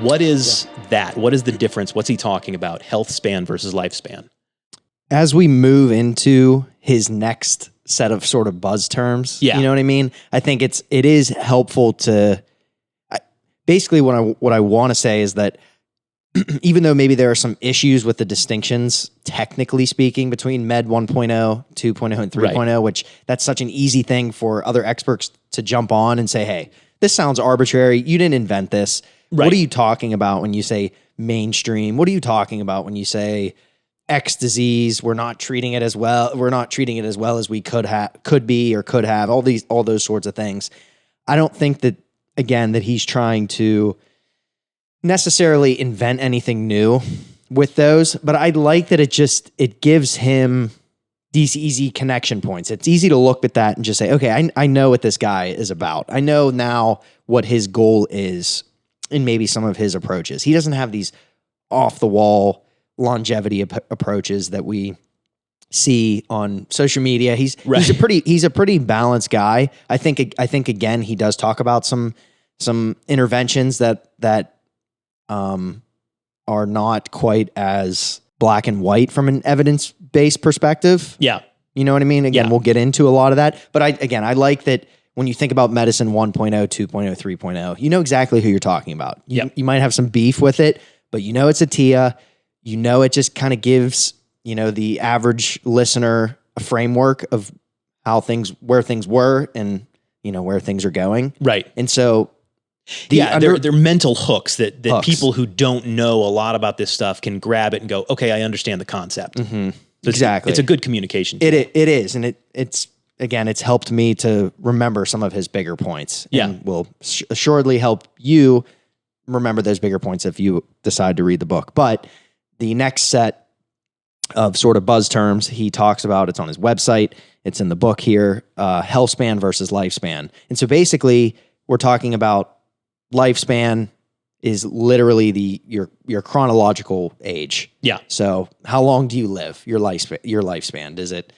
What is that? What is the difference? What's he talking about? Health span versus lifespan. As we move into his next set of sort of buzz terms, you know what I mean? I think it is helpful to basically what I want to say is that even though maybe there are some issues with the distinctions, technically speaking, between Med 1.0, 2.0, and 3.0, which that's such an easy thing for other experts to jump on and say, hey, this sounds arbitrary. You didn't invent this. Right. What are you talking about when you say mainstream? What are you talking about when you say X disease? We're not treating it as well. We're not treating it as well as we could have, all those sorts of things. I don't think that, again, that he's trying to necessarily invent anything new with those, but I like that it gives him these easy connection points. It's easy to look at that and just say, okay, I know what this guy is about. I know now what his goal is in maybe some of his approaches. He doesn't have these off the wall longevity approaches that we see on social media. He's a pretty balanced guy. I think again, he does talk about some interventions that are not quite as black and white from an evidence-based perspective. Yeah. You know what I mean? Again, we'll get into a lot of that. But I like that when you think about medicine 1.0, 2.0, 3.0, you know exactly who you're talking about. You might have some beef with it, but you know it's Attia. You know it just kind of gives, the average listener a framework of where things were and, where things are going. Right. And so they're mental hooks that people who don't know a lot about this stuff can grab it and go, okay, I understand the concept. Mm-hmm. So exactly. It's a good communication tool. It is. And it's helped me to remember some of his bigger points. And will assuredly help you remember those bigger points if you decide to read the book. But the next set of sort of buzz terms he talks about, it's on his website, it's in the book here, health span versus lifespan. And so basically we're talking about lifespan is literally your chronological age. Yeah. So how long do you live? Your lifespan. Is it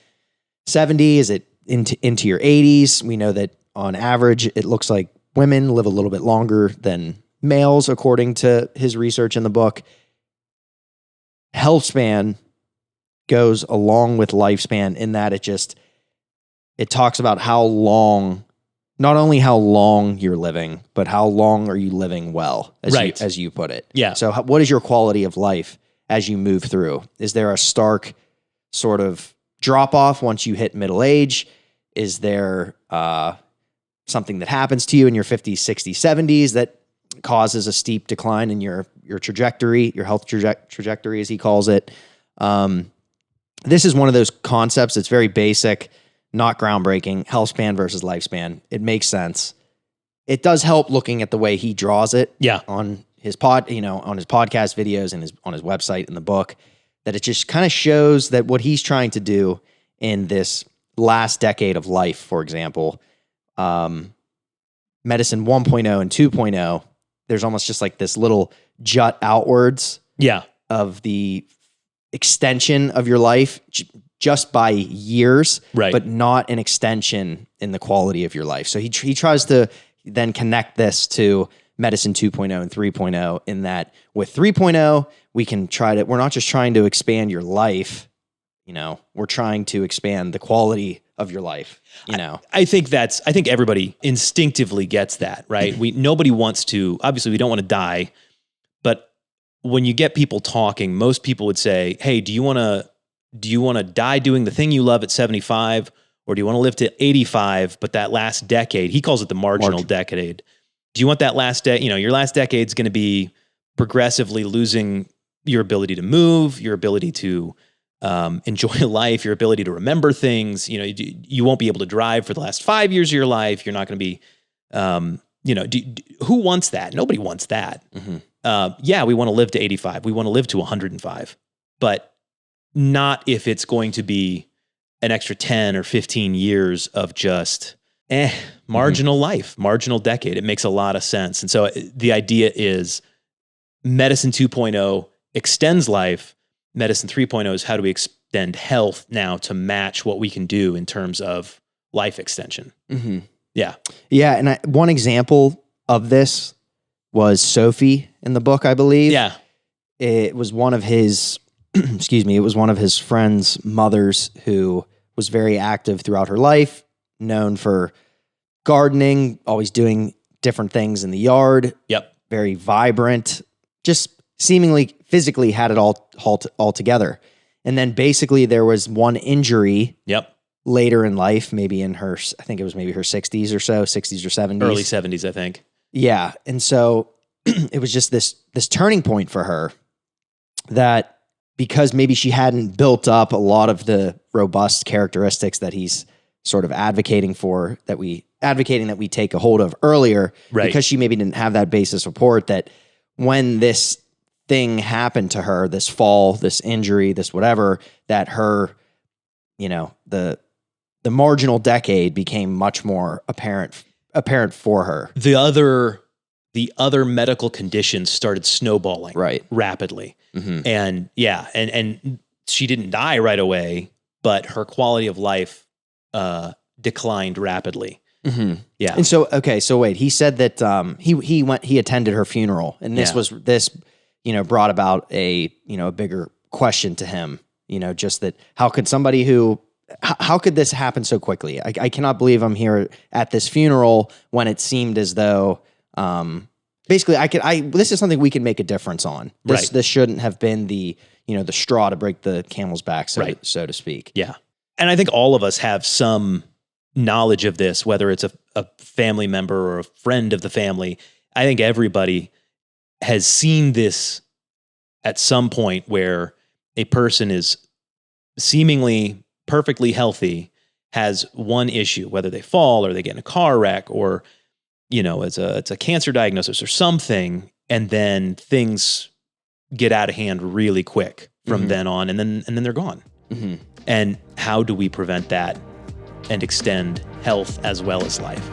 70? Is it into your 80s? We know that on average, it looks like women live a little bit longer than males, according to his research in the book. Health span goes along with lifespan in that it talks about how long, not only how long you're living, but how long are you living well, as you put it. Yeah. So what is your quality of life as you move through? Is there a stark sort of drop off once you hit middle age? Is there something that happens to you in your 50s, 60s, 70s that causes a steep decline in your trajectory, your health trajectory, as he calls it? This is one of those concepts that's very basic, not groundbreaking. Health span versus lifespan. It makes sense. It does help looking at the way he draws it. Yeah. On his on his podcast videos and on his website in the book, that it just kind of shows that what he's trying to do in this last decade of life, for example, medicine 1.0 and 2.0, there's almost just like this little jut outwards. Yeah. Of the extension of your life just by years, right, but not an extension in the quality of your life. So he tries to then connect this to medicine 2.0 and 3.0 in that with 3.0, we're not just trying to expand your life, we're trying to expand the quality of your life, I think everybody instinctively gets that, right? Nobody wants to, obviously we don't want to die, but when you get people talking, most people would say, hey, do you want to die doing the thing you love at 75, or do you want to live to 85, but that last decade, he calls it the marginal decade. Do you want that last your last decade's going to be progressively losing your ability to move, your ability to enjoy life, your ability to remember things. You won't be able to drive for the last 5 years of your life. You're not going to be, who wants that? Nobody wants that. Mm-hmm. We want to live to 85. We want to live to 105, but not if it's going to be an extra 10 or 15 years of just marginal life, marginal decade. It makes a lot of sense. And so the idea is medicine 2.0 extends life. Medicine 3.0 is how do we extend health now to match what we can do in terms of life extension. Mm-hmm. Yeah. Yeah. And one example of this was Sophie in the book, I believe. Yeah. It was one of his, excuse me, it was one of his friend's mothers who was very active throughout her life, known for gardening, always doing different things in the yard. Yep. Very vibrant, just seemingly physically had it all together. And then basically there was one injury. Yep. Later in life, maybe in her, I think it was maybe her 60s or so, 60s or 70s. Early 70s, I think. Yeah. And so it was just this turning point for her that because maybe she hadn't built up a lot of the robust characteristics that he's sort of advocating that we take a hold of earlier, right. Because she maybe didn't have that basis support, that when this thing happened to her, this fall, this injury, this whatever, that her, the marginal decade became much more apparent for her. The other medical conditions started snowballing rapidly. Mm-hmm. And yeah, and she didn't die right away, but her quality of life declined rapidly. Mm-hmm. Yeah. And so, okay, so wait, he said that he attended her funeral, and this brought about a bigger question to him, just that how could this happen so quickly? I cannot believe I'm here at this funeral when it seemed as though, basically this is something we can make a difference on. This shouldn't have been the straw to break the camel's back, so to speak. Yeah. And I think all of us have some knowledge of this, whether it's a family member or a friend of the family. I think everybody has seen this at some point where a person is seemingly perfectly healthy, has one issue, whether they fall or they get in a car wreck or, it's a cancer diagnosis or something, and then things get out of hand really quick from then on, and then they're gone. Mm-hmm. And how do we prevent that and extend health as well as life?